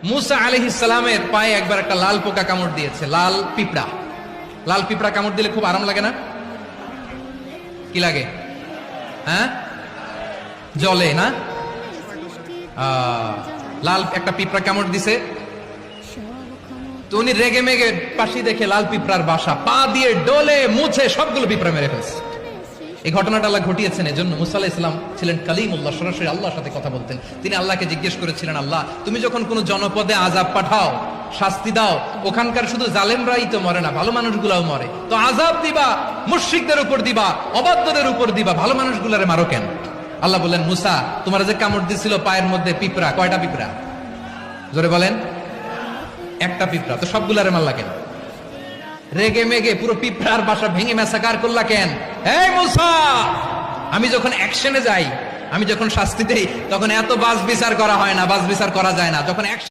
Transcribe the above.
মুসা আলাইহিস সালামের পায়ে একবার একটা লাল পোকা কামড় দিয়েছে, লাল পিঁপড়া। লাল পিঁপড়া কামড় দিলে খুব আরাম লাগে না? কি লাগে? হ্যাঁ, জলে না? লাল একটা পিঁপড়া কামড় দিছে, তো উনি রেগে মেগে পাশি দেখে লাল পিঁপড়ার বাসা, পা দিয়ে ডলে মুছে সবগুলো পিঁপড়া মেরে ফেলছে। এই ঘটনাটা আল্লাহ ঘটিয়েছেন এজন্য মুসা আলাইহিস সালাম ছিলেন কালিমুল্লাহ, সরাসরি আল্লাহর সাথে কথা বলতেন। তিনি আল্লাহকে জিজ্ঞেস করেছিলেন, আল্লাহ তুমি যখন কোন জনপদে আযাব পাঠাও, শাস্তি দাও, ওখানকার শুধু জালেমরাই তো মরে না, ভালো মানুষগুলাও মরে, তো আযাব দিবা মুশরিকদের উপর দিবা, অবাধ্যদের উপর দিবা, ভালো মানুষগুলারে মারো কেন? আল্লাহ বললেন, মুসা তোমার যে কামড় দিছিল পায়ের মধ্যে পিঁপড়া, কয়টা পিঁপড়া? জোরে বলেন। একটা পিঁপড়া, তো সবগুলারে মারলা কেন? রেগে মেগে পুরো পিঁপড়ার বাসা ভেঙে ম্যাসাকার করলা কেন? এই মুসা, আমি যখন অ্যাকশনে যাই, আমি যখন শাস্তি দেই, তখন এত বাস বিচার করা হয় না, বাস বিচার করা যায় না। যখন